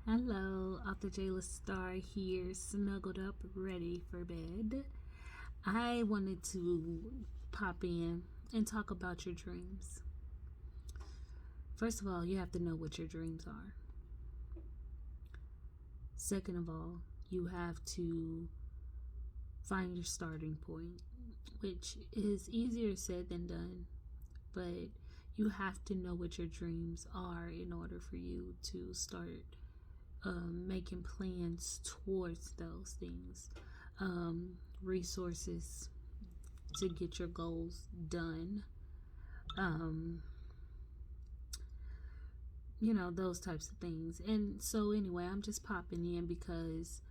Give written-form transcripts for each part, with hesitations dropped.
Hello, Author Jayla Star here, snuggled up, ready for bed. I wanted to pop in and talk about your dreams. First of all, you have to know what your dreams are. Second of all, you have to find your starting point, which is easier said than done, but you have to know what your dreams are in order for you to start making plans towards those things, resources to get your goals done, um, those types of things. And so, anyway, I'm just popping in because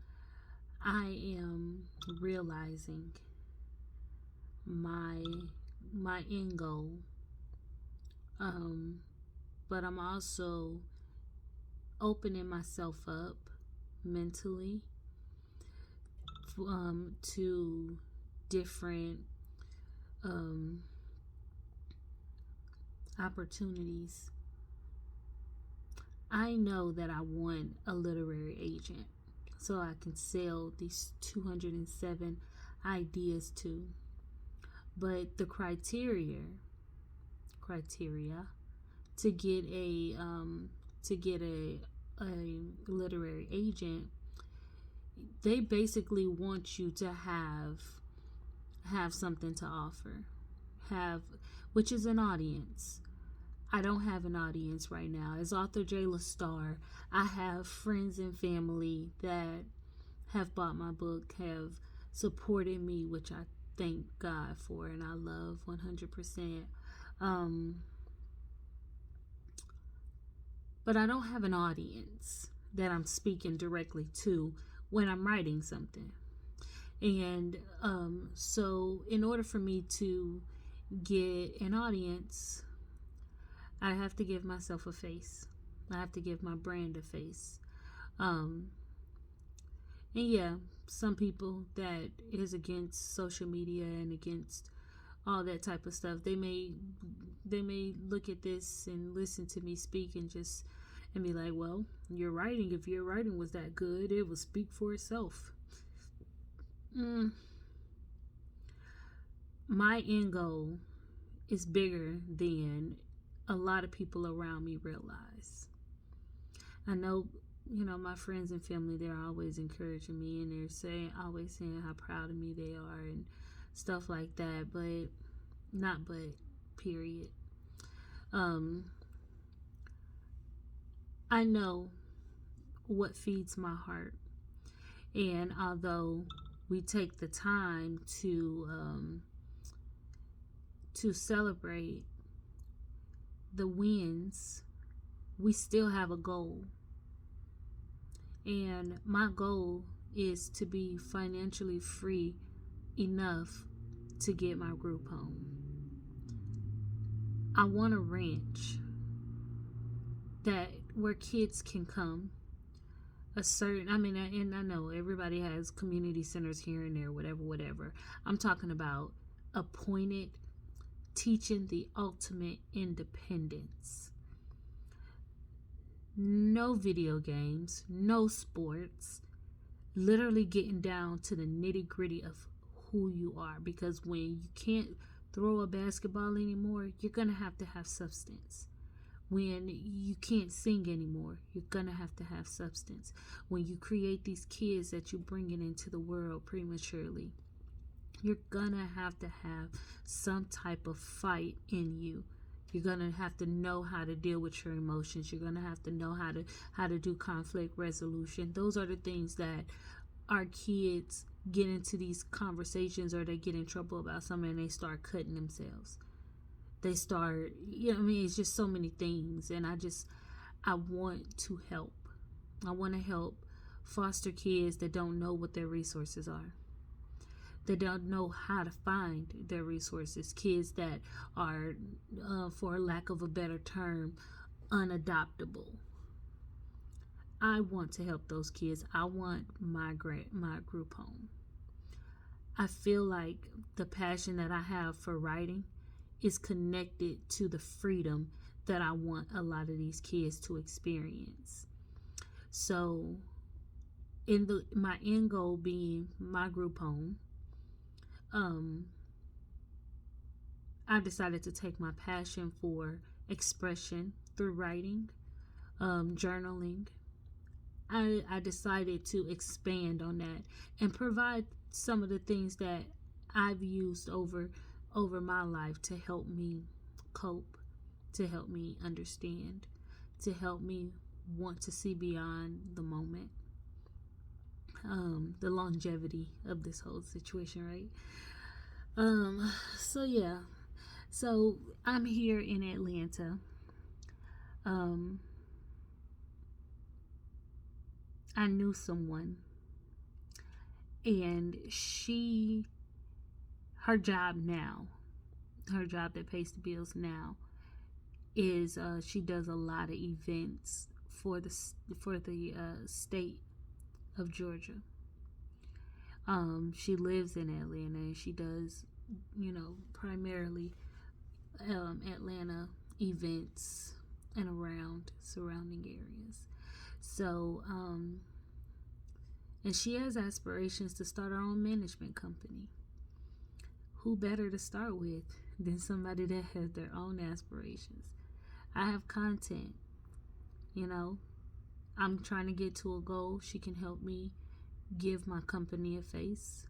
I am realizing my my end goal, um, but I'm also opening myself up mentally to different um, opportunities. I know that I want a literary agent so I can sell these 207 ideas to. But the criteria to get a literary agent, they basically want you to have something to offer, have which is an audience. I don't have an audience right now. As author Jayla Star, I have friends and family that have bought my book, have supported me, which I thank God for and I love 100%. Um, but I don't have an audience that I'm speaking directly to when I'm writing something. And so, in order for me to get an audience, I have to give myself a face. I have to give my brand a face. Um, and yeah, some people that is against social media and against all that type of stuff, they may look at this and listen to me speak and be like, well, if your writing was that good, it will speak for itself. Mm, my end goal is bigger than a lot of people around me realize. I know, my friends and family, they're always encouraging me and always saying how proud of me they are and stuff like that, but not but, period. Um, I know what feeds my heart. And although we take the time to celebrate the wins, we still have a goal. And my goal is to be financially free enough to get my group home. I want a ranch that where kids can come. And I know everybody has community centers here and there, whatever. I'm talking about appointed, teaching the ultimate independence. No video games, no sports, literally getting down to the nitty gritty of who you are. Because when you can't throw a basketball anymore, you're going to have substance. When you can't sing anymore, you're going to have substance. When you create these kids that you're bringing into the world prematurely, you're going to have some type of fight in you. You're going to have to know how to deal with your emotions. You're going to have to know how to do conflict resolution. Those are the things that our kids get into these conversations, or they get in trouble about something and they start cutting themselves. They start, it's just so many things. And I want to help. I want to help foster kids that don't know what their resources are. They don't know how to find their resources. Kids that are, for lack of a better term, unadoptable. I want to help those kids. I want my group home. I feel like the passion that I have for writing is connected to the freedom that I want a lot of these kids to experience. So my end goal being my group home, um, I decided to take my passion for expression through writing, journaling. I decided to expand on that and provide some of the things that I've used over my life to help me cope, to help me understand, to help me want to see beyond the moment, the longevity of this whole situation, right? So yeah, so I'm here in Atlanta. Um, I knew someone, and her job now, her job that pays the bills now, is she does a lot of events for the state of Georgia. She lives in Atlanta, and she does, primarily Atlanta events and around surrounding areas. So, and she has aspirations to start her own management company. Who better to start with than somebody that has their own aspirations? I have content, I'm trying to get to a goal. She can help me give my company a face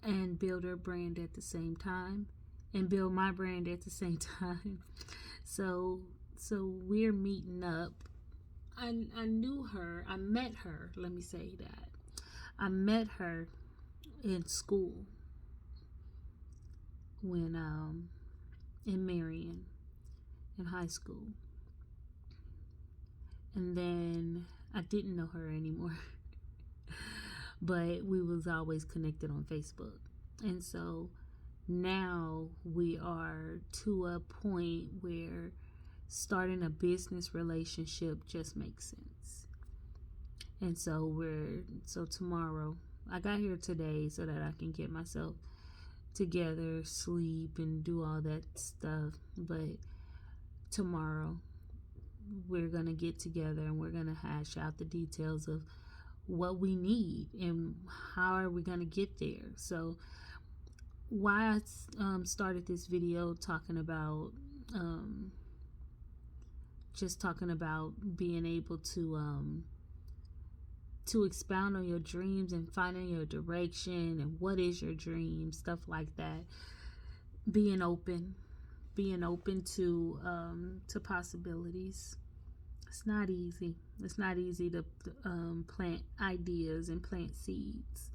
and build her brand at the same time and build my brand at the same time. So we're meeting up. I knew her. I met her. Let me say that. I met her in school when in Marion in high school. And then I didn't know her anymore. But we was always connected on Facebook. And so now we are to a point where starting a business relationship just makes sense. And so tomorrow, I got here today so that I can get myself together, sleep, and do all that stuff. But tomorrow, we're going to get together and we're going to hash out the details of what we need and how are we going to get there. So why I started this video talking about being able to expound on your dreams and finding your direction and what is your dream, stuff like that. Being open to possibilities. It's not easy. It's not easy to plant ideas and plant seeds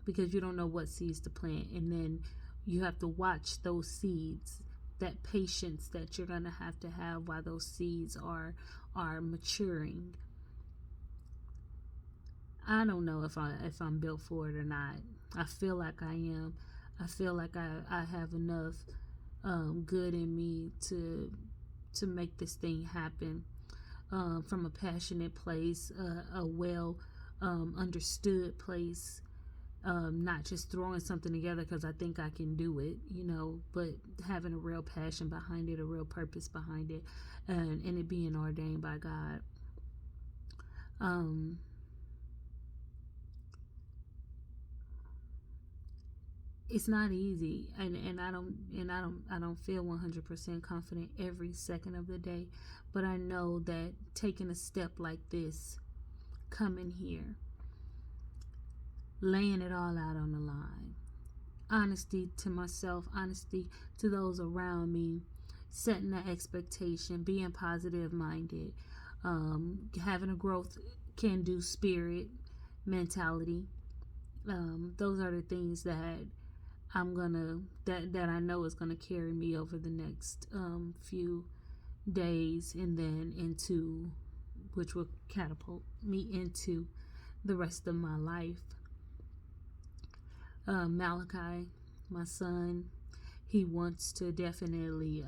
because you don't know what seeds to plant, and then you have to watch those seeds. That patience that you're gonna have to have while those seeds are maturing. I don't know if I'm built for it or not. I feel like I am. I feel like I have enough good in me to make this thing happen from a passionate place, a well understood place, not just throwing something together because I think I can do it, but having a real passion behind it, a real purpose behind it, and it being ordained by God. It's not easy, and I don't feel 100% confident every second of the day, but I know that taking a step like this, coming here, laying it all out on the line, honesty to myself, honesty to those around me, setting the expectation, being positive minded, having a growth can do spirit mentality. Those are the things that that I know is gonna carry me over the next few days, and then which will catapult me into the rest of my life. Malachi, my son, he wants to definitely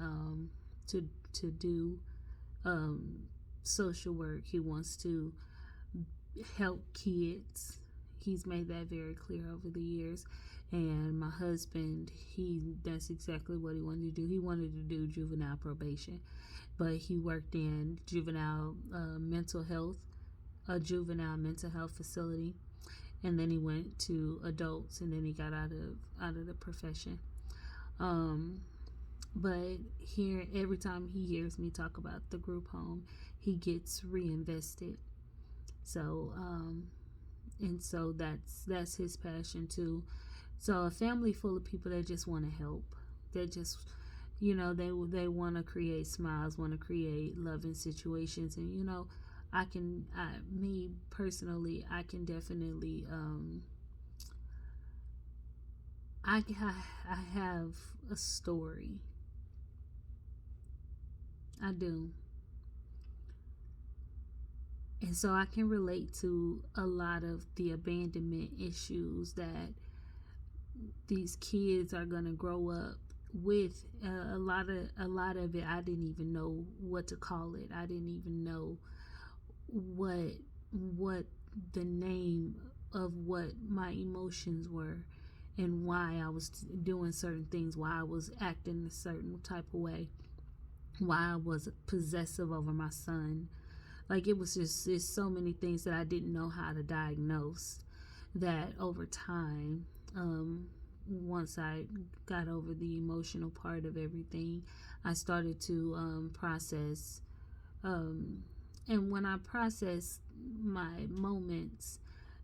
to do social work. He wants to help kids. He's made that very clear over the years. And my husband, that's exactly what he wanted to do. He wanted to do juvenile probation, but he worked in juvenile mental health, a juvenile mental health facility, and then he went to adults, and then he got out of the profession. But here, every time he hears me talk about the group home, he gets reinvested. So and so that's his passion too. So a family full of people that just want to help, that just, they want to create smiles, want to create loving situations. And me personally, I can definitely I have a story. I do. And so I can relate to a lot of the abandonment issues that these kids are going to grow up with. A lot of it, I didn't even know what to call it. I didn't even know what the name of what my emotions were, and why I was doing certain things, why I was acting a certain type of way, why I was possessive over my son. Like, it's so many things that I didn't know how to diagnose, that over time, once I got over the emotional part of everything, I started to process. And when I processed my moments,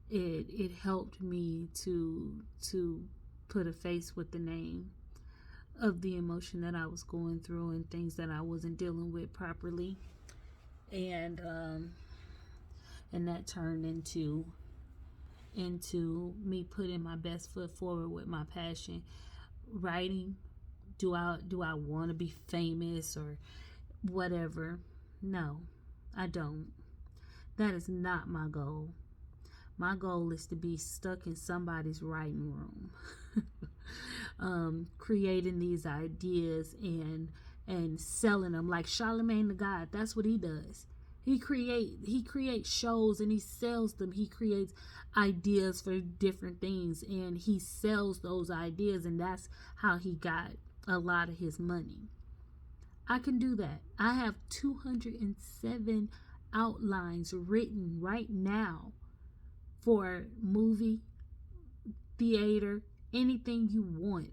it helped me to put a face with the name of the emotion that I was going through and things that I wasn't dealing with properly. And that turned into me putting my best foot forward with my passion. Writing, do I want to be famous or whatever? No, I don't. That is not my goal. My goal is to be stuck in somebody's writing room, creating these ideas and selling them like Charlemagne the God. That's what he does. He creates shows and he sells them. He creates ideas for different things and he sells those ideas, and that's how he got a lot of his money. I can do that. I have 207 outlines written right now for movie, theater, anything you want.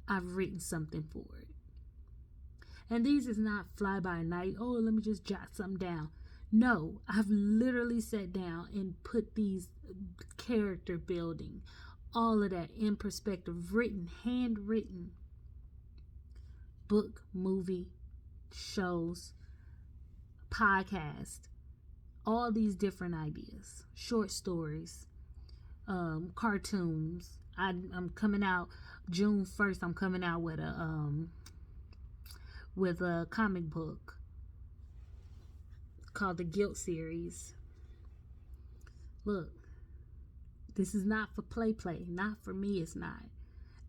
I've written something for it. And these is not fly by night. Oh, let me just jot something down. No, I've literally sat down and put these character building, all of that in perspective, written, handwritten, book, movie, shows, podcast, all these different ideas, short stories, cartoons. I'm coming out June 1st. I'm coming out with a comic book called the Guilt Series. Look, this is not for play. Not for me, it's not.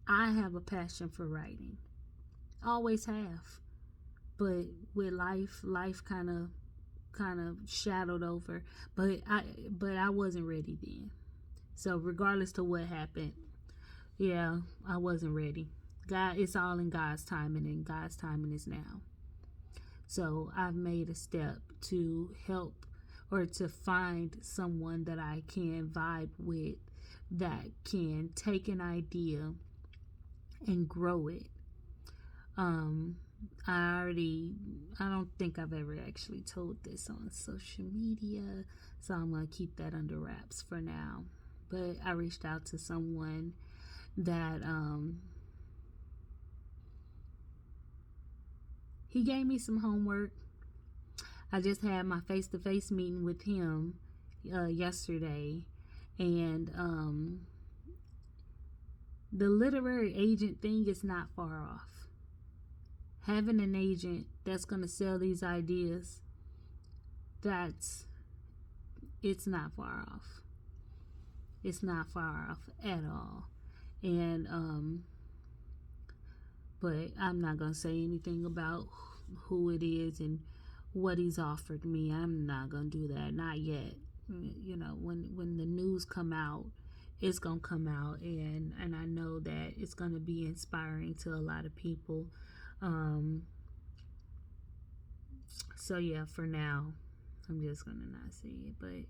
I have a passion for writing. Always have. But with life kind of shadowed over. But I wasn't ready then. So regardless to what happened, yeah, I wasn't ready. God, it's all in God's timing, and God's timing is now. So I've made a step to help or to find someone that I can vibe with, that can take an idea and grow it. I don't think I've ever actually told this on social media, so I'm going to keep that under wraps for now. But I reached out to someone that, he gave me some homework. I just had my face-to-face meeting with him yesterday, and the literary agent thing is not far off. Having an agent that's going to sell these ideas, it's not far off. It's not far off at all. And but I'm not going to say anything about who it is and what he's offered me. I'm not going to do that. Not yet. When the news come out, it's gonna come out, and I know that it's gonna be inspiring to a lot of people. Um, so yeah, for now, I'm just gonna not see it, but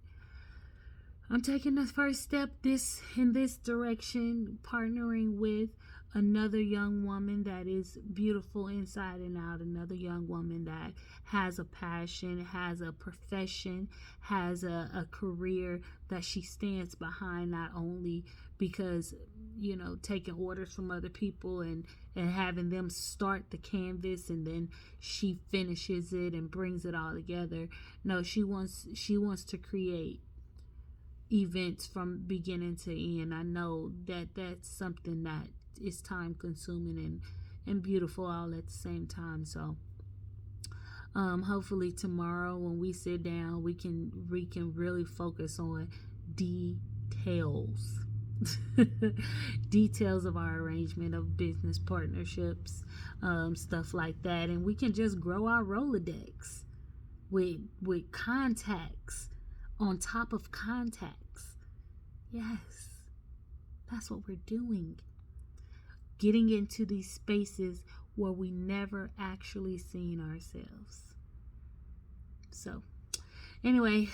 I'm taking the first step in this direction, partnering with another young woman that is beautiful inside and out, another young woman that has a passion, has a profession, has a career that she stands behind, not only because, taking orders from other people and having them start the canvas and then she finishes it and brings it all together. No, she wants to create events from beginning to end. I know that that's something that is time consuming and beautiful all at the same time. So hopefully tomorrow when we sit down we can really focus on details. Details of our arrangement of business partnerships, stuff like that, and we can just grow our Rolodex with contacts on top of contacts. Yes, that's what we're doing. Getting into these spaces where we never actually seen ourselves. So, anyway,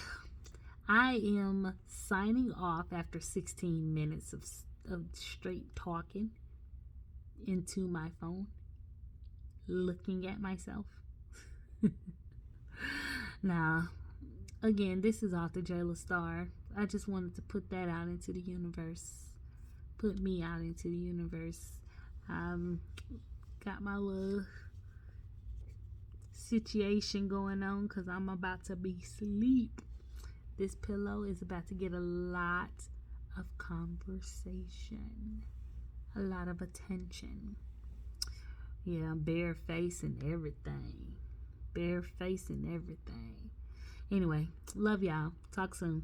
I am signing off after 16 minutes of straight talking into my phone, looking at myself. Now, again, this is Author Jayla Starr. I just wanted to put that out into the universe. Put me out into the universe. Got my little situation going on because I'm about to be asleep. This pillow is about to get a lot of conversation, a lot of attention. Yeah, I'm bare face and everything. Bare face and everything. Anyway, love y'all. Talk soon.